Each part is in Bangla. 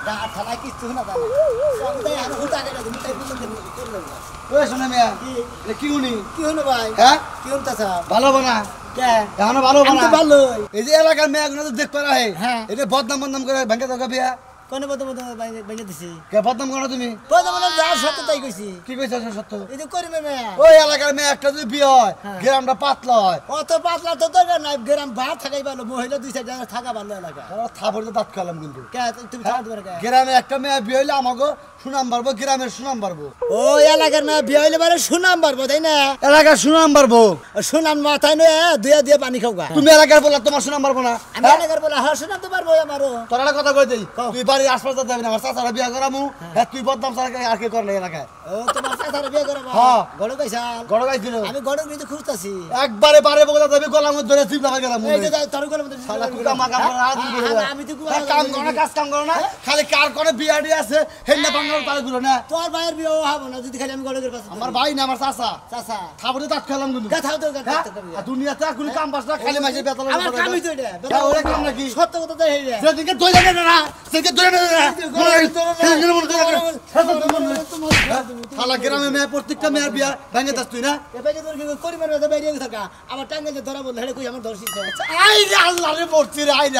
না থালা কিছু না জানা সবটাই আর হুটা করে দিই তাই বলতে করলাম না ওই শোনা মিয়া কি কি উনি কি হলো ভাই হ্যাঁ কি হনতাছা ভালো বানা কে এখনো ভালো আমি বানা তো ভালোই এই যে এলাকার মেয়েগুলো তো দেখ পারা হ্যাঁ। এটা বদনাম বদনাম করে ভাঙ্গে দাও বিয়া কোন বদম বাইরে দিছি কে বদনাম করো তুমি বদম যা সত্য তাই কইছি কি কইছ সত্য এই যে করিমে মেয়া ওই এলাকার মেয়ে একটা যদি বিয়ে হয় গ্রামটা পাতলা হয় অত পাতলা তো দরকার নাই গ্রাম ভাত থাকাই ভালো মহিলা দুই চার জায়গা থাকা ভালো এলাকা থাপড়ে দাঁত খালাম কিন্তু কে তুমি থাকা দিবে কে গ্রামে একটা মেয়ে বিয়ে হইলে আমাকে সুনাম বাড়বো গ্রামের সুনাম বাড়বো ও এলাকার মেয়ে বিয়ে হইলে বারে সুনাম বাড়বো তাই না এলাকার সুনাম বাড়বো সুনাম মাথায় নয় দুয়া দিয়ে পানি খাও গা তুমি এলাকার বললা তোমার সুনাম বাড়বো না আমি এলাকার বলে হ্যাঁ সুনাম তো পারবো আমারও তোর একটা কথা কই দেই তুই বাড়ির আশপাশ যাবি না আমার চাচারা বিয়ে করামু হ্যাঁ তুই বদনাম ছাড়া আর কি করলে এলাকায় ও তোমার চাচার বিয়ে করবো হ্যাঁ। গড় কইছাল গড় গাইছিল আমি গড় কিন্তু খুঁজতাছি একবারে বারে বগলা যাবি গলা মধ্যে ধরে চিপ লাগা গেলাম এই যে তোর গলে মধ্যে শালা কুকা মাকা মারা হাত গুলো আমি তো কাম করো না কাজ কাম করো না খালি কার কোনে বিয়াডি আছে হেন্না বাংলার তালে গুলো না তোর ভাইয়ের বিয়ে হবো না যদি খালি আমি গড়ের পাশে আমার ভাই না আমার চাচা চাচা খাবড়ে দাঁত খেলাম কিন্তু গাথাও তো গাথা আর দুনিয়াতে কোনো কাম পাস না খালি মাইছে বেতন আমার কামই তো এটা হ্যাঁ, ওরে কাম নাকি? সত্য কথা তো এই রে সেদিকে দইলে না সেদিকে দইলে না শালা গ্রামে মেয়ে প্রত্যেকটা মেয়ের বিয়া ভাঙে দাস তুই না এবারে তোর কি করিমের মধ্যে বাইরে থাকা আমার টাঙ্গে যে ধরা বললে হেলে কই আমার ধরছিস আই রে আল্লাহ রে মরছি রে আই রে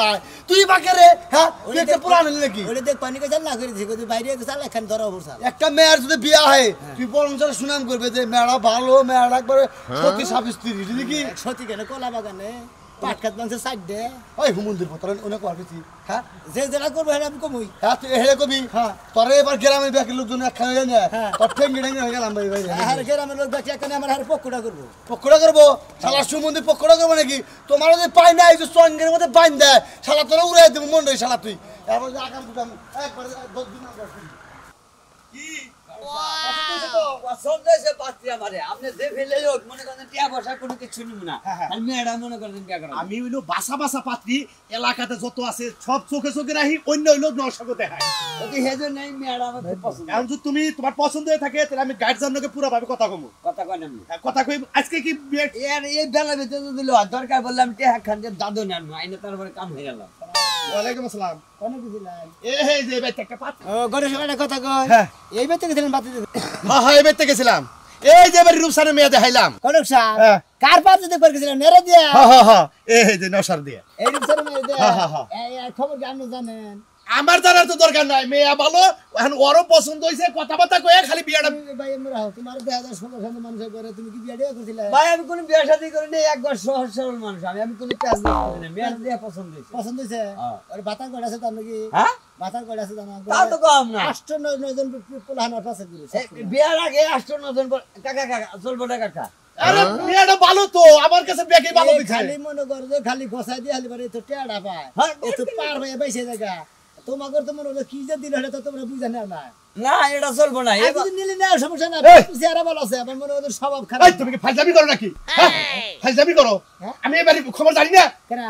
তুই বাকে রে হ্যাঁ তুই একটা পুরান নাকি ওরে দেখ পানি কে জাল না করে দিছি বাইরে গেছাল এখন ধরা বলছাল একটা মেয়ের যদি বিয়া হয় তুই বরঞ্চর সুনাম করবে যে মেয়েরা ভালো মেয়েরা একবারে সতী স্বামী স্ত্রী বুঝলি কি সত্যি কেন কলা বাগানে পাট খাত মাংস সাইড দে ওই হুমন্দির পতন অনেক করবেছি হ্যাঁ যে যেটা করবো হেলে আমি কমই হ্যাঁ তুই হেলে কবি হ্যাঁ তোরে এবার গ্রামের ব্যাকের লোকজন একখানে যায় না হ্যাঁ। তোর ঠেঙ্গি ঠেঙ্গি হয়ে গেলাম ভাই ভাই আর গ্রামের লোক দেখি এখানে আমার হারে পকুড়া করবো পকোড়া করবো শালা সুমন্দির পকোড়া করবো নাকি তোমার যদি পাই না এই যে সঙ্গের মধ্যে বাইন দেয় শালা তোরা উড়াই দেবো মন রে শালা তুই এবার যে আগাম দুটাম একবারে 10 দিন আগে কি পছন্দ হয়েছে পাত্রী আমারে আপনি যে ফেলে লোক মনে করেন টিয়া বসা কোনো কিছু নিব না আর মেয়েরা মনে করেন বিয়া করা আমি হইলো বাসা বাসা পাত্রী এলাকাতে যত আছে সব চোখে চোখে রাখি অন্য হইলো নরসঙ্গ দেখায় যদি হেজন নাই মেয়েরা আমার খুব পছন্দ এখন যদি তুমি তোমার পছন্দ হয়ে থাকে তাহলে আমি গার্জিয়ানকে পুরো ভাবে কথা কমু কথা কয় না কথা কই আজকে কি বিয়ে এর এই বেলা ভিতরে যদি লওয়ার দরকার বললাম টিয়া খান যে দাদু নেন আইনে তারপরে কাম হয়ে গেল ওয়ালাইকুম আসসালাম কোন দিছিলাম এ হে যে বাইতে একটা পাত্র ও গড়ে সবাই কথা কয় হ্যাঁ। এই বেতে গেছিলেন বাতি হ্যাঁ হ্যাঁ বাইতে গেছিলাম এই যে বাড়ি রূপসানের মেয়ে দেখাইলাম কনক সাহেব হ্যাঁ। কার পাত যদি করে গেছিলেন নেরে দিয়া হ্যাঁ হ্যাঁ হ্যাঁ এই যে নসার দিয়ে এই রিক্সার মেয়ে দিয়া হ্যাঁ, হ্যাঁ, হ্যাঁ। এই খবর কি আপনি জানেন আমার জানার তো দরকার নাই মেয়ে ভালো এখন ওরও পছন্দ হইছে কথাবার্তা কয়ে খালি বিয়াটা ভাই আমরা তোমার 2016 মানুষ করে তুমি কি বিয়ে দিয়া করছিলে ভাই আমি কোনো বিয়া শাদী করি নাই একবার সহজ সরল মানুষ আমি কোনো কাজ করি না মেয়েরা দিয়া পছন্দ হয়েছে পছন্দ হইছে হ্যাঁ। আর বাতার কয়টা আছে তার নাকি হ্যাঁ বাতার কয়টা আছে জানা তা তো কম না 8-9 জন পোলাহানার পাশে দিলে বিয়ার আগে 8-9 জন কাকা কাকা চলবো না কাকা আরে মেয়েটা ভালো তো আমার কাছে বেশি ভালো দিচ্ছে খালি মনে করো যে খালি গোছাই দিয়ে হালি পারে তো টেড়া পায় হ্যাঁ, ও তো পার হয়ে বাইসে জায়গা তোমাকে তো মনে হলো কি যে দিল এটা তো তোমরা বুঝে নাও না না এটা চলবো না আর যদি নিলে না সমস্যা না চেহারা ভালো আছে আমার মনে হলো স্বভাব এই খারাপ তুমি কি ফাইজলামি করো নাকি হ্যাঁ ফাইজলামি করো হ্যাঁ? আমি এবারে খবর জানি না কেন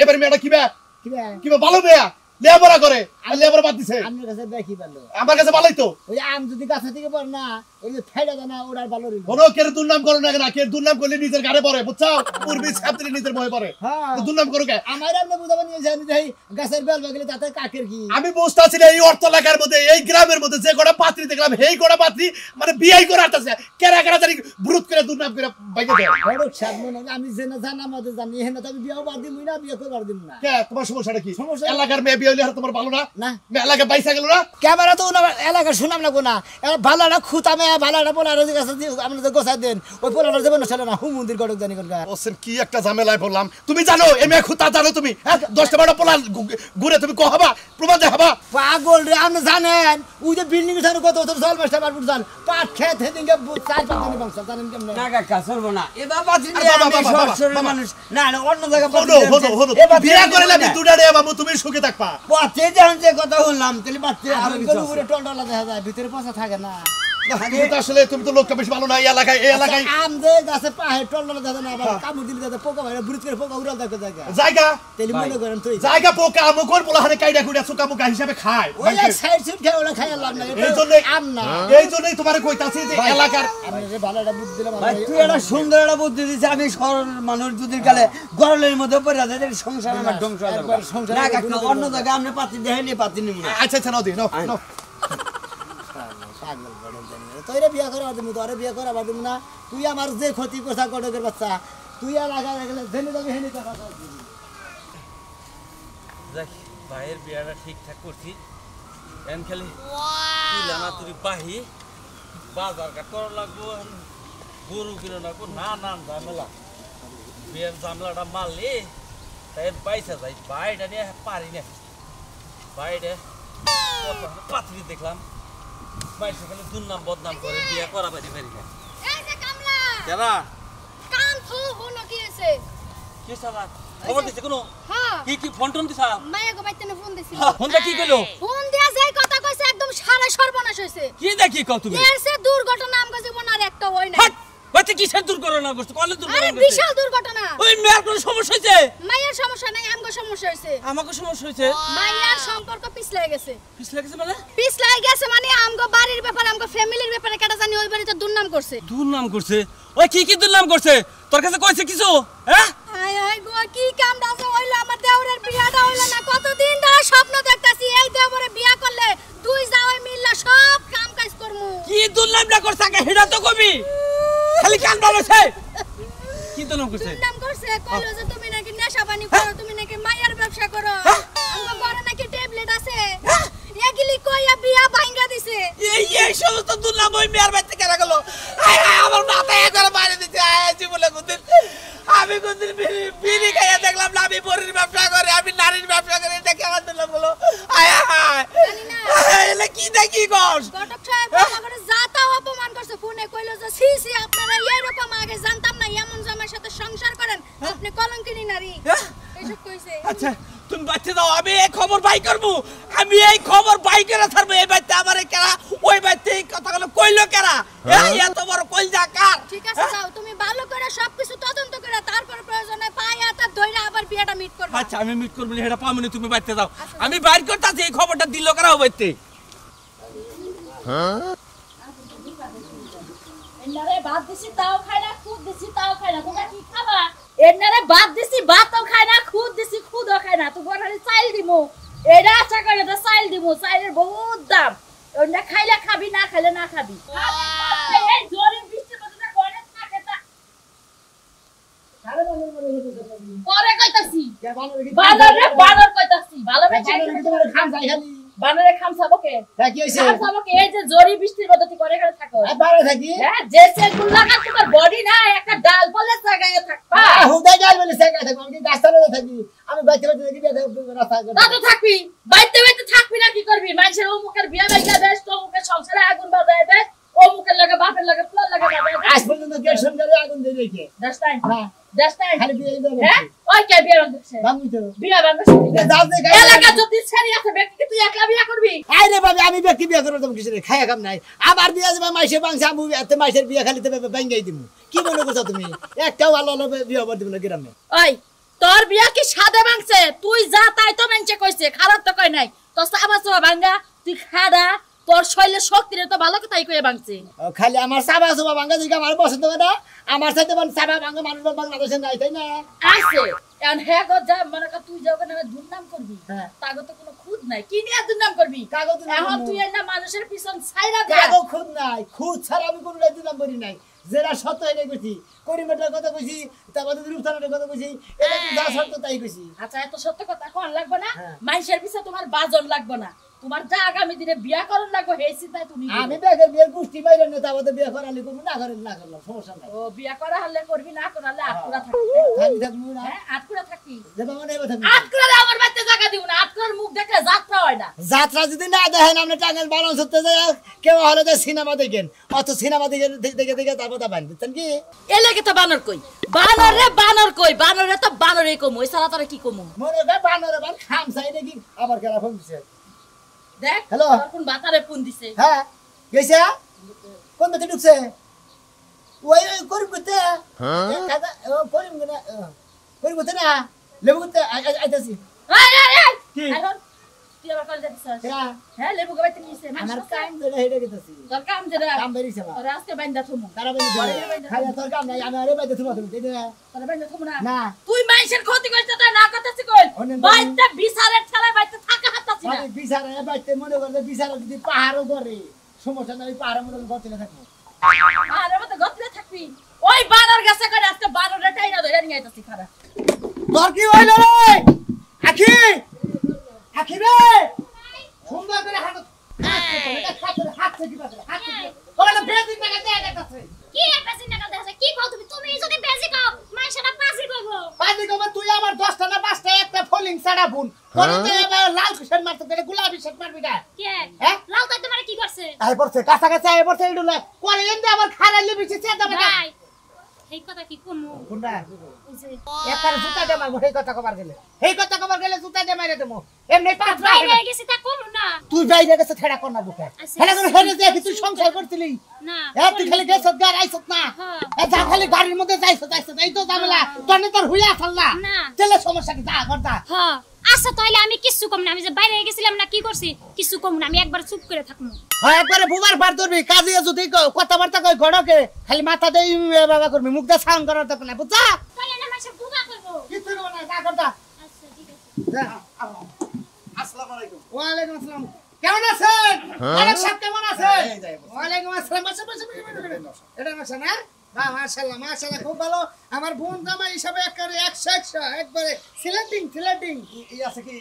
এবারে মেয়েটা কিবা কি ভাই কিবা ভালো মেয়া লেবরা করে আর লেবরা বাদ দিছে আপনার কাছে দেখি ভালো আমার কাছে ভালোই তো ওই আম যদি গাছা থেকে পড় না ওই যে ফাইডা দানা ওড়ার ভালো রইল কোনো কের দুর্নাম করো না কেন কের দুর্নাম করলে নিজের গাড়ে পড়ে বুঝছো পূর্বী ছাত্রী নিজের ভয় পড়ে হ্যাঁ তো দুর্নাম করো কে আমার আপনি বুঝাবেন নিয়ে জানি যে গাছের বেল বাগলে তাতে কাকের কি আমি বুঝতে পারছি না এই অর্থ এলাকার মধ্যে এই গ্রামের মধ্যে যে কটা পাত্রী দেখলাম এই কটা পাত্রী মানে বিয়াই করে আসতেছে কেরা কেরা জানি ব্রুত করে দুর্নাম করে বাইকে দেয় বড় সাদ মনে হয়, আমি যে না জানা মতে জানি হেন তো আমি বিয়াও বাদ দিমই না বিয়ে করবার দিম না কে তোমার সমস্যাটা কি সমস্যা? এলাকার মেয়ে বিয়ে হলে আর তোমার ভালো না না এলাকায় বাইসা গেল না ক্যামেরা তো এলাকা শুনাম লাগবো না ভালো একটা খুঁতামে ভালো একটা পোলার কাছে আপনি তো গোছাই দেন ওই পোলার যাবেন না চলে না হু মন্দির গড়ক জানি কোনটা ওসেন কি একটা ঝামেলায় পড়লাম তুমি জানো এ মেয়ে খুঁতা জানো তুমি হ্যাঁ 10টা 12টা পোলা ঘুরে তুমি কহাবা প্রমাণ দেখাবা পাগল রে আপনি জানেন ওই যে বিল্ডিং এর কত কত জল মাস্টার বারপুর জাল পাট খেত হেদিনকে 4-5 দিন বংশ জানেন কেমনে না কাকা চলবো না এবার পাত্রী আরে বাবা, বাবা, বাবা, সরল বাবা। মানুষ না না অন্য জায়গা হলো হলো হলো বিয়ে করে আমি দুটা রে বাবু তুমি সুখে থাকবা পাত্রী যখন যে কথা বললাম তাহলে পাত্রী আর গরু করে টন্ডলা দেখা যায় ভিতরে পচা থাকে না তুমি তো আসলে তুমি তো লোকটা বেশ ভালো না এই এলাকায় আম যে গাছে পাহে টলটলে দাদা না আবার কামড় দিলে দাদা পোকা ভাই বুড়িত করে পোকা উড়াল দেখো জায়গা তাইলে মনে করেন তুই জায়গা পোকা আমকর পোলাহানে কাইডা কুইডা সুকা মুকা হিসাবে খায় ওই সাইড সুট খেয়ে ওরা খাই লাভ না এই জন্যই আম না এই জন্যই তোমারে কইতাছি যে এলাকার আমি যে ভালো একটা বুদ্ধি দিলাম ভাই তুই একটা সুন্দর একটা বুদ্ধি দিছিস আমি সরল মানুষ যদি কালে গরলের মধ্যে পড়ে যায় তাহলে সংসার আমার ধ্বংস হয়ে যাবে সংসার না কাকা অন্য জায়গায় আপনি পাতি দেখেনি পাতি নিব না আচ্ছা নাও দি নাও পাগল বড় জানি তোরে বিয়া করা দিমু তোরে বিয়া করা দিমু না তুই আমার যে ক্ষতি করছা কটকের বাচ্চা তুই লাগা রাখলে জেনে যাবি হেনি কথা দিবি দেখ ভাইয়ের বিয়াটা ঠিকঠাক করছি এন খালি তুই লানা তুই বাহি বাজার ঘাট করা লাগবো গরু কিনে রাখবো না ঝামেলা বিয়ের ঝামেলাটা মারলি তাই বাইসা যাই বাইটা নিয়ে পারি না বাইরে পাত্রী দেখলাম বাইসে খালি দুর্নাম বদনাম করে বিয়ে করা পারি না এই যে কামলা কেনা কান থু হলো কি হইছে কি সালা খবর দিছে কোনো হ্যাঁ কি ফোন টোন দিছা মায়া গো বাইতে ফোন দিছিল ফোনটা কি কইলো ফোন দিয়া যাই কথা কইছে একদম সারা সর্বনাশ হইছে কি দেখি কও তুমি এর সে দুর্ঘটনা আমগো জীবন আর একটা হই না হাট বাচ্চা কিসের দুর্ঘটনা করছে কলে আরে দুর্ঘটনা করছে বিশাল দুর্ঘটনা ওই মেয়ের কোনো সমস্যা হয়েছে মায়ের সমস্যা নাই আমগো সমস্যা হইছে আমাকে সমস্যা হয়েছে মায়ের সম্পর্ক পিছলাই গেছে পিছলে গেছে মানে পিছলাই গেছে মানে আমগো বাড়ির ব্যাপারে আমগো ফ্যামিলির ব্যাপারে কেটা জানি ওই বাড়িতে দুর্নাম করছে দুর্নাম করছে ওই কি দুর্নাম করছে তোর কাছে কইছে কিছু হ্যাঁ আয় আয় গো কি কামটা আছে হইলো আমার দেওরের বিয়াটা হইলো না কতদিন ধরে স্বপ্ন দেখতাছি এই দেওরে বিয়া করলে দুই জামাই মিললে সব কাম কাজ করমু কি দুর্নামটা করছে আগে হেডা তো কবি খালি কান বলেছে কি দুর্নাম করছে দুর্নাম করছে কইলো যে তুমি নাকি নেশা পানি করো তুমি নাকি মায়ের ব্যবসা করো আমার ঘরে নাকি ট্যাবলেট আছে এগুলি কইয়া বিয়া ভাঙা দিছে এই সমস্ত দুর্নাম ওই মেয়ের বাড়িতে কেন গেল আয় আমার মাথায় একবার মারি দিতে আছি বলে কোনদিন আমি কোনদিন বিড়ি খাইয়া দেখলাম না আমি বড়ির ব্যবসা করে আমি নারীর ব্যবসা করে এটা কেমন দিলাম বলো আয় জানি না এলে কি দেখি কস ঘটক সাহেব আমাকে যাতা অপমান করছে ফোনে কইলো যে সি আপনারা এরকম আগে জানতাম না এমন জামাইর সাথে সংসার করেন আপনি কলঙ্কিনী নারী এসব কইছে আচ্ছা তুমি বাচ্চা দাও আমি এই খবর বাই করবো আমি এই খবর বাই করে ছাড়বো এই বাচ্চা আমার কেরা ওই বাচ্চা এই কথাগুলো কইলো কেরা এত বড় কইল কার ঠিক আছে যাও তুমি ভালো করে সবকিছু তদন্ত করে তারপর প্রয়োজনে পায় হাতে ধইরা আবার বিয়াটা মিট করবে আচ্ছা আমি মিট করবো এটা পামনি তুমি বাচ্চা দাও আমি বাইর করতেছি এই খবরটা দিল কারা বাচ্চা এনারে ভাত দিছি তাও খায় না খুদ দিছি তাও খায় না তোমরা কি খাবা এনারে ভাত দিছি ভাতও খায় না খুদ দিছি খুদও খায় না তো বড়ারে চাইল দিমু এডা আশা করে তো চাইল দিমু চাইলের বহুত দাম ওটা খাইলে খাবি না খাইলে না খাবি এই জোরে বৃষ্টি মধ্যে করে থাকে তা পরে কইতাছি বানর কইতাছি ভালো বেশি বানরে খামছাবো কে কি হইছে খামছাবো কে এই যে জরি বৃষ্টির মধ্যে তুই করে করে থাকো বাইরে থাকি হ্যাঁ যে সেগুলো লাগা তোমার বডি না একটা ডাল পলে জায়গায় থাকবা হুদাই গাল বলে সাইকেল থাকি আমি গাছতলায় থাকি আমি বাইতে বাইতে দেখি রাস্তা তা তো থাকবি বাইতে বাইতে থাকবি না কি করবি মানুষের অমুকের বিয়া বাইকা দেশ তো অমুকের সংসারে আগুন বাজায় দেশ অমুকের লাগে বাপের লাগে পোলার লাগে আজ পর্যন্ত গেট সন্ধ্যারে আগুন দিয়ে রেখে দেশটাই হ্যাঁ দেশটাই খালি বিয়ে দেব হ্যাঁ ওই কে বিয়া বাঁধছে ভাঙি তো বিয়া বাঁধছে দাও দে এলাকা যদি ছেড়ে আছে ব্যক্তি তুই একলা বিয়া করবি আইরে বাবা আমি ব্যক্তি বিয়ে করব তুমি কিছু খায়া কাম নাই আমার বিয়ে যাবে মাইসে বাংসা আমি এত মাইসের বিয়ে খালি তবে ভাঙাই দিমু কি মনে করছ তুমি একটাও ভালো ভালো বিয়ে হবার দিব না গ্রামে ওই তোর বিয়া কি সাদে ভাঙছে তুই যা তাই তো মেনচে কইছে খারাপ তো কই নাই তো সাবা সাবা ভাঙা তুই খাড়া তোর শৈলে শক্তি রে তো ভালো কথাই কইয়া ভাঙছে খালি আমার সাবা সাবা ভাঙা দিকে আমার পছন্দ করে না আমার সাথে সাবা ভাঙা মানুষ বাংলাদেশে নাই তাই না আছে এন্ড হে গো যা মনে কর তুই যখন আমি দুর্নাম করবি হ্যাঁ। তাগো তো কোনো খুদ নাই কি নিয়ে দুর্নাম করবি কাগজ এখন তুই না মানুষের পিছন ছাইরা দে কাগজ খুদ নাই খুদ ছাড়া আমি কোনো রাইতে নাম করি নাই যেটা সত্য এনে কইছি করিমেটার কথা কইছি তারপরে রূপসানের কথা কইছি এটা কি যা সত্য তাই কইছি আচ্ছা এত সত্য কথা কোন লাগবে না হ্যাঁ। মানুষের পিছে তোমার বাজন লাগবে না তোমার যা আগামী দিনে বিয়া করন লাগবে হেই চিন্তায় তুমি আমি বেগের বিয়ের গোষ্ঠী বাইরে না তারপরে বিয়ে করালি করবো না করেন না করলাম সমস্যা নাই ও বিয়া করা হলে করবি না করালে আটকুড়া থাকবি থাকি থাকবো না হ্যাঁ আটকুড়া থাকি যেটা মনে হবে থাকবো আটকুড়া আমার বাচ্চা জায়গা দিব না আটকুড়ার মুখ দেখলে যাত্রা হয় না যাত্রা যদি না দেখেন আপনি টাঙ্গাইল বানান করতে যায় কেউ হলে যে সিনেমা দেখেন অত সিনেমা দেখে দেখে দেখে তারপর তা বান দিচ্ছেন কি এলাকে তো বানর কই বানর কই বানরে তো বানরে কম ওই সারা তোরা কি কমু মনে হয় বানরে বান খাম চাই নাকি আবার কেনা ফোন দিছে দেখ হ্যালো। তোর কোন বাতারে ফোন দিছে হ্যাঁ গেছে কোন মেতে ঢুকছে ওই করিম করতে করিম না করিম করতে না লেবু করতে আইতাছি কি তুই আবার কল দিছিস কেরা হ্যাঁ লেবু গাইতে নিছে আমার কাম ধরে হেডে গেতাছি তোর কাম যেটা কাম বেরিছে বা তোর আজকে বাইন্দা থমু তারা বেরিছে খালি তোর কাম নাই আমি আরে বাইতে তুমি তুমি তোর বাইন্দা থমু না না তুই মানুষের ক্ষতি করছিস তা না করতেছিস কই বাইতে বিচারের ঠেলায় বাইতে থাকা হাতাছিস না মানে বিচারে বাইতে মনে করে বিচারে যদি পাহাড়ও করে সমস্যা নাই পাহাড়ের মধ্যে গতিলে থাকবো আরে মত গতলে থাকবি ওই বানর গেছে করে আজকে বানরটা টাইনা ধরে নিয়ে আইতাছি খারাপ তোর কি হইল রে আখি আখি রে সুন্দর করে হাত হাত থেকে হাত থেকে ওটা বেদিন টাকা দেয়া গেছে কি বেশি টাকা দেছে কি কও তুমি যদি বেশি কও মাইশাটা পাসি কইবো পাজি কবে তুই আমার 10টা না 5টা একটা ফলিং ছাড়া বুন কোন তুই আমার লাল কুশন মারতে গেলে গোলাপি শট মারবি না কে হ্যাঁ লাল তাই তোমারে কি করছে আই পড়ছে কাঁচা কাঁচা আই পড়ছে ইডুলে কোন এন্ডে আবার খারাইলে বিছে চেতা বেটা ভাই এই কথা কি কমু কোনটা ওই যে একবার জুতা দে মারবো এই কথা কবার গেলে এই কথা কবার গেলে জুতা দে মাইরে দেবো এমনি পাঁচ বাইরে হয়ে গেছি তা কমু না তুই বাইরে গেছে ছেড়া কর না বুকে হেলা করে হেলে দেখি তুই সংসার করছিলি না তুই খালি গেছত গাড়ি আইছত না যা খালি গাড়ির মধ্যে যাইছত এই তো ঝামেলা তোর হইয়া আসল না না চলে সমস্যা কি যা করতা হ্যাঁ আচ্ছা তাইলে আমি কিছু কম না আমি যে বাইরে হয়ে গেছিলাম না কি করছি কিছু কম না আমি একবার চুপ করে থাকমু হয় একবারে বুবার বার ধরবি কাজে যদি কথাবার্তা কই গড়কে খালি মাথা দেই বাবা করবি মুখ দা সাউন্ড করার দরকার নাই বুঝছা তাইলে না মাসে বুবা করব কিছু করব না যা করতা আচ্ছা ঠিক আছে আসসালামু আলাইকুম ওয়া আলাইকুম আসসালাম কেমন আছেন আরেক সাহেব কেমন আছেন ওয়া আলাইকুম আসসালাম বসে এটা মাসা না বাহ মাশাআল্লাহ মাশাআল্লাহ খুব ভালো আমার বোন জামাই হিসাবে একবারে 100 একবারে সিলেক্টিং এই আছে কি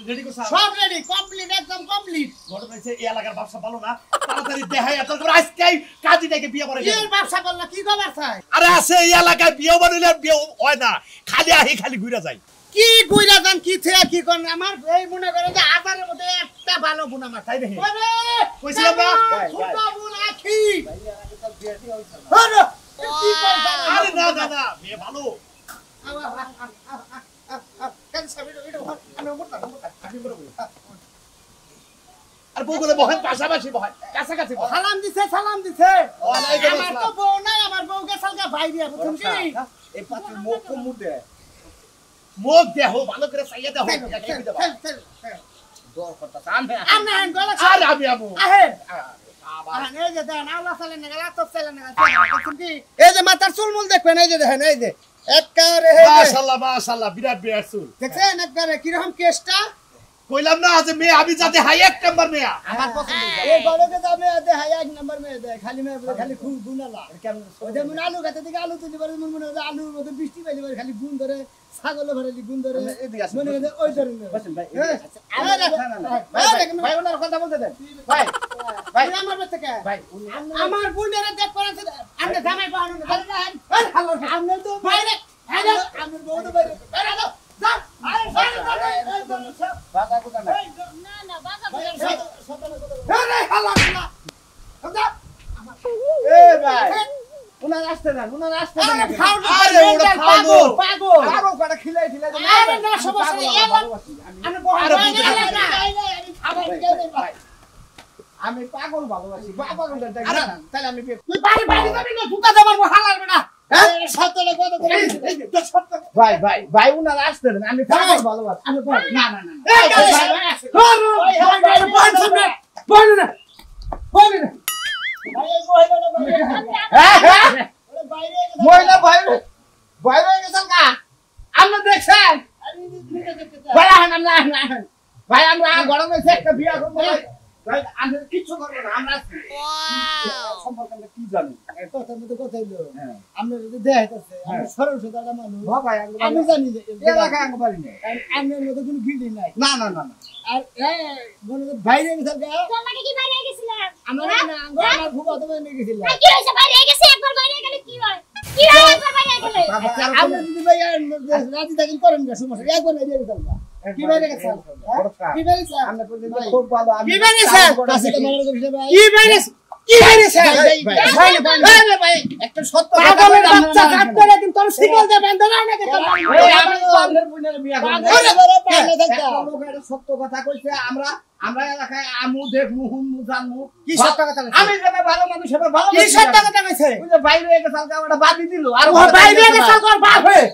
রেডি করছ সব রেডি কমপ্লিট একদম কমপ্লিট ঘটনা হইছে এই এলাকার ব্যবসা ভালো না তাড়াতাড়ি দেখাই এত করে আজকেই কাজীটাকে বিয়ে করে কি ব্যবসা করলা কি খবর চাই আরে আছে এই এলাকায় বিয়ে বানাইলে বিয়ে হয় না খালি আহি খালি ঘুরে যায় কি কইরা জান কি থেকে কি কোন আমার এই মনে করে যে আধারের মধ্যে একটা ভালো বোন আমার তাই দেখি ওরে কইছিলাম না ছোট বোন আখি আরে কি করছ আরে না না না বিয়ে ভালো কেন সাবির এটা আমি মোটা আমি বড় আর বউগুলো বহেন পাশাপাশি বহেন কাছাকাছি বহেন সালাম দিছে ওয়ালাইকুম আমার তো আসসালাম বউ নাই আমার বউকে সালকা ভাই দিয়া বুঝছেন কি এই পাত্র মুখ কমু দে মুখ দেহ ভালো করে চাইয়া দেহ দর করতা আমি আমি গলা আর আমি আমু আহে এই যে দেন আল্লাহ সালে না গলা তো সালে না বুঝছেন কি এই যে মাথার চুলমুল দেখবেন এই যে দেখেন এই যে একবারে মাশাআল্লাহ মাশাআল্লাহ বিরাট বিরাট চুল দেখছেন একবারে কি রকম কেসটা কইলাম না যে মেয়ে আমি যাতে হাই এক নাম্বার মেয়ে আমার পছন্দ এই বড়কে যাবে দে হাই এক নাম্বার মে দে খালি মে খালি খুব গুনালা কেমন ওই যে মনে আলু গাতে দিকে আলু তুলি পারে মনে হয় আলুর মধ্যে বৃষ্টি পাইলে পারে খালি গুণ ধরে ছাগল ভরেলি গুণ ধরে এদিকে আসেন মনে হয় ওই ধরনের বসেন ভাই ভাই ওনার কথা বলতে দেন ভাই ভাই আমার বাচ্চা কে ভাই আমার বোনেরা দেখ করেছে আমরা জামাই বাহানো না আমরা তো বাইরে আমরা বউ তো বাইরে বাইরে দাও যা আরে বাবা কোথা না না না বাবা আরে হালা হালা দাও এ ভাই উনার আসতে না উনার আসতে না আরে ওটা খাওনো পাগল পাগল করে খিলাই আরে না সমস্যা নেই আমি বহারে আমি খাবার দিয়ে দেব আমি পাগল ভালোবাসি পাগল আরে তাহলে আমি তুই বাড়ি বাড়ি যাবি না জুতা দেবার হালার বেটা হ্যাঁ সত্যলে কত করে ভাই ভাই ভাই উনার আসতে না আমি পাগল ভালোবাসি আমি বল না না না এই বল না বল না মহিলা ভাই ভাই ভাই গেছেন কা আমরা দেখছেন ভাই ভাই আমরা গরমে একটা বিয়া করব ভাই আমরা কিছু করব না আমরা সম্পর্কে আমরা কি জানি কথার মধ্যে কথা হইলো আমরা যদি দেখাইতেছে আমি সরল সোজা মানুষ ভাই আমি জানি যে এলাকায় আমি পারি না আমার মধ্যে কোনো গিল্ডি নাই না না না আর মনে বাইরে গেছে তোর লাগে কি বাইরে গেছিলাম আমার না আমার ফুবা তো বাইরে গেছিল কি হইছে বাইরে গেছি একবার বাইরে গেলে কি হয় কি হয় একবার বাইরে গেলে আমরা যদি ভাই রাজি থাকেন করেন না সমস্যা একবার বাইরে গেছে কি বাইরে গেছে কি বাইরে গেছে আমরা খুব ভালো কি বাইরে গেছে কাছে মারার করিস ভাই কি বাইরে কি হইছে ভাই একটা সত্য কথা পাগলের বললাম বাচ্চা কাটতে লাগি তোর সিগন্যাল দে বেঁধে না নাকি তোর আমি তো আপনার বোনের বিয়া করব সত্য কথা কইছে আমরা এলাকায় আমু দেখমু হুমু জানমু কি সত্য কথা কইছে? আমি যেটা ভালো মানুষ সেটা ভালো কি সত্য কথা কইছে ওই যে বাইরে গেছে কালকে ওটা বাদি দিল আর ও বাইরে গেছে তোর বাপ হয়ে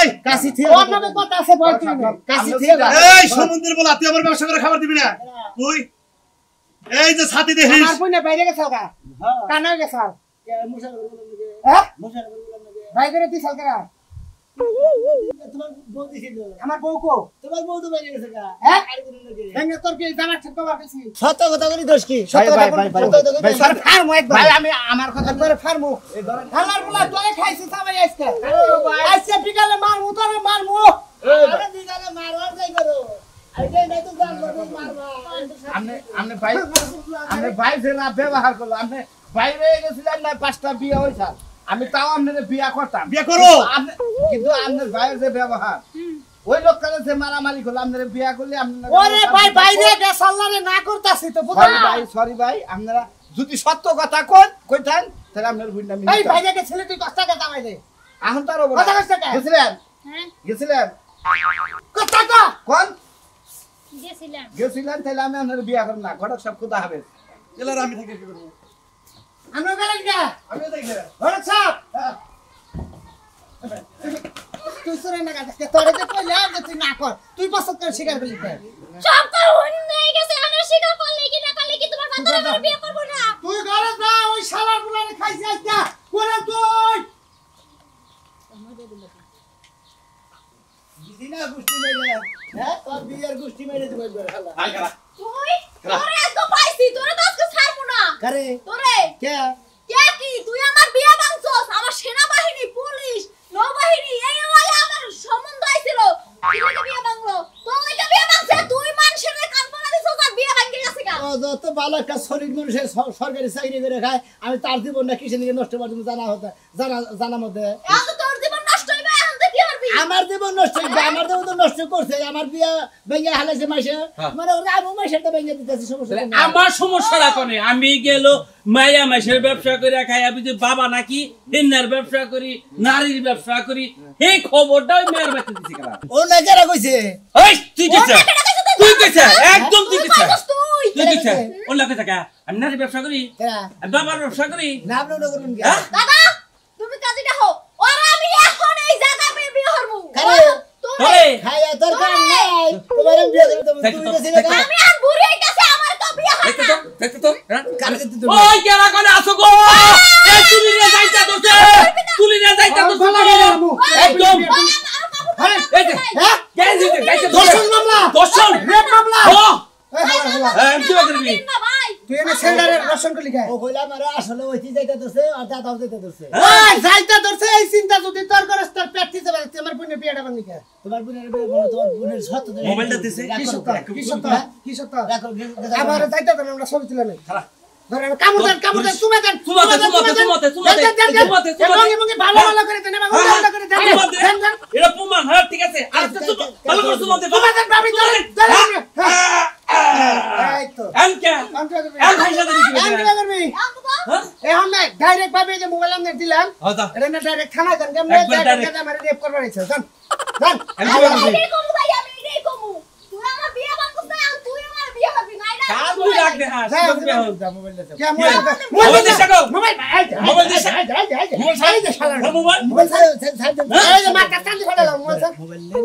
এই কাশি থেকে অন্যকে কথা আছে বল তুই কাশি থেকে এই সমুদ্রের বলা তুই আমার ব্যবসা করে খাবার দিবি না তুই এই যে ছাতি দেখিস আমার বোনে বাইরে গেছে গা কানা গেছে হ্যাঁ বাইরে দিছ কারা তোমার বউ দিছিল আমার বউ কো তোমার বউ তো বাইরে গেছে গা হ্যাঁ এনে তোর কি জামা ঠিক কবার দিছি সত্য কথা বলি দোষ কি সত্য কথা ভাই স্যার ফার্ম একবার ভাই আমি আমার কথা একবার ফার্ম খালার বলা তোরে খাইছিস সবাই আজকে আজকে বিকালে মারমু তোরে মারমু আরে দিগালে মারবার যাই করো আইতে নাই তো জানবো মারবা আপনি ভাই যে না ব্যবহার করলো আপনি বাইরে গেছিলেন না 5টা বিয়ে হইছে আমি তাও আপনাদের বিয়া করতাম বিয়ে করো। কিন্তু আপনার ভাইয়ের যে ব্যবহার ওই লোকটারে যে মারামারি করলো আপনারা বিয়া করলে আপনারা ওরে ভাই বাইরে গেছ আল্লাহরে না করতাছি তো বুঝা সরি ভাই আপনারা যদি সত্য কথা কইতেন তাহলে আপনার বুঝনা এই বাইরে গেছিলে তুই কষ্ট টাকা দামাই দে এখন তার কথা কইছ কে? গেছিলেন হ্যাঁ গেছিলেন কথা কো কোন গেছিলাম গেছিলেন তাহলে আমি আপনার বিয়া করব না ঘটক সব কথা হবে এলার আমি থেকে কি করব আমি গেলেন কে আমি দেখি বড় সাহেব তুই সরে না গাছ তোরে তো কইলাম যে তুই না কর তুই পছন্দ করে স্বীকার করলি কে? সব কার হয়ে গেছে আমি স্বীকার করলে কি না করলে কি তোমার বাচ্চারা আমার বিয়ে করব না তুই ঘরে যা ওই শালার বুলারে খাইছিস আজকে করে তুই দিনা গোষ্ঠী মেরে হ্যাঁ তোর বিয়ের গোষ্ঠী মেরে দিবে হালা আই করা তুই তোরে আজকে পাইছি তোরে তো আজকে ছাড়বো না কারে তোরে কে কে কি তুই আমার বিয়ে ভাঙছস আমার সেনাবাহিনী পুলিশ নৌবাহিনী এই ওই আমার সম্বন্ধ আইছিল কি লাগে বিয়ে ভাঙলো তোর লাগে বিয়ে ভাঙছে তুই মানুষের কাল্পনা দিছস আর বিয়ে ভাঙে গেছে গা ও যত ভালো একটা শরীর মানুষের সরকারি চাকরি করে খায় আমি তার জীবনটা কিসে নিয়ে নষ্ট করতে জানা মধ্যে এখন তোর জীবন নষ্ট হইবে এখন তুই কি করবি আমার জীবন নষ্ট হইবে আমার জীবন তো নষ্ট করছে আমার বিয়া ভেঙে হালাইছে মাসে মানে ওরা আবু মাসেরটা ভেঙে দিতেছে সমস্যা নেই। আমার সমস্যা রাখনে আমি গেল মায়া মাসের ব্যবসা করে খাই আমি যে বাবা নাকি হেন্নার ব্যবসা করি নারীর ব্যবসা করি এই খবরটা ওই মেয়ের বাচ্চা দিছি কেন ও না কেরা কইছে ওই তুই কিছে তুই কিছে একদম তুই কিছে তুই তুই কিছে ওর লাগে থাকা আমি নারীর ব্যবসা করি কেরা আমি বাবার ব্যবসা করি না আপনি ওটা করুন কে হ্যাঁ? দাদা তুমি কাজীটা হও ওরা আমি এখন এই জায়গা পেয়ে বিয়ে করবো কারে? তোরে খায়া তোর কাম নাই তোমার বিয়া করে তুমি কইছিলে কা আমি আর বুড়ি হইতাছে আমার তো বিয়ে হয় দেখতে না তো দেখতে তো হ্যাঁ? কারে দিতে তুমি ওই কেরা কোনে আসো গো এই তুলি নিয়ে যাইতা তোছে তুলি নিয়ে যাইতা তোছে একদম এই যে হ্যাঁ কেন দিতে গাইতে দর্শন মামলা দর্শন রেপ মামলা ও এই হালা হালা হ্যাঁ কি করবি না ভাই তুই এনে সেন্টারে দর্শন করলি কে ও কইলা মারা আসলে ওইটি যাইতা দছে আর দাদাও যাইতা দছে ওই যাইতে ধরছে এই চিন্তা যদি তোর করস তোর পেট দিতে পারে তুই আমার বোনের বিয়েটা ভাঙলি কে তোমার বোনের বিয়ে বলো তোমার বোনের সত্য মোবাইলটা দিছে কি সত্য কি সত্য কি সত্য রাখো আবার যাইতে দেন আমরা ছবি তুলে নেই ধরেন কামড় দেন তুমি দেন ভালো ভালো করে দেন এবং ভালো করে দেন দেন দেন এটা প্রমাণ হ্যাঁ ঠিক আছে আর তো ভালো করে সুমতে তুমি দেন ভাবি দেন এই তো আনকে আনতে আন ভাইসা দিবি করবি আমু তো হ্যাঁ এখন না ডাইরেক্ট ভাবে যে মোবাইল আমনে দিলাম হতা এটা না ডাইরেক্ট থানা দেন কেমনে একবার ডাইরেক্ট আমার রেপ করবার ইচ্ছা জান জান আমি কি করবি এই কমু ভাই আমি এই কমু তুই আমার বিয়ে ভাঙছস না আর তুই আমার বিয়ে করবি না এটা কাল তুই রাখ দে হ্যাঁ মোবাইল দে কে মোবাইল দিছ গো মোবাইল মোবাইল দিছ মোবাইল দে শালা মোবাইল মোবাইল ছাড় দে এই যে মাথা টান দিয়ে ফেলাম মোবাইল মোবাইল নেন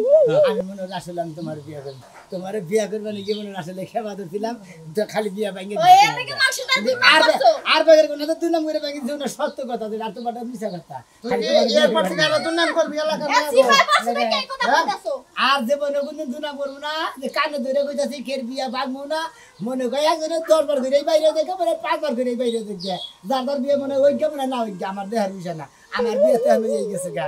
আমি মনে হয় আসলে আমি তোমার বিয়ে করব তোমার বিয়ে করবে নাকি মনে হয় আসলে খেবা দিলাম তো খালি বিয়ে ভাঙে ওই এদিকে মানুষটা তুই আর করছো আর বেগের কোন তো দুই নম্বরে ভাঙে যেন সত্য কথা দিল আর তোমারটা মিছা কথা খালি তোমার বিয়ে এরপর করবে থেকে না। আর দুর্নাম করবি এলাকা সিফাই পার্সেন্ট কে কথা বলতাছো আর জীবনে কোনদিন দুনা করবো না যে কানে ধরে কইতাছি কের বিয়া ভাঙবো না মনে কয় একজনে 10 বার করে বাইরে দেখে মানে 5 বার করে বাইরে দেখে যার বিয়ে মনে ওই কেমন না ওই আমার দেহার বিষয় না আমার বিয়েতে আমি এই গেছে গা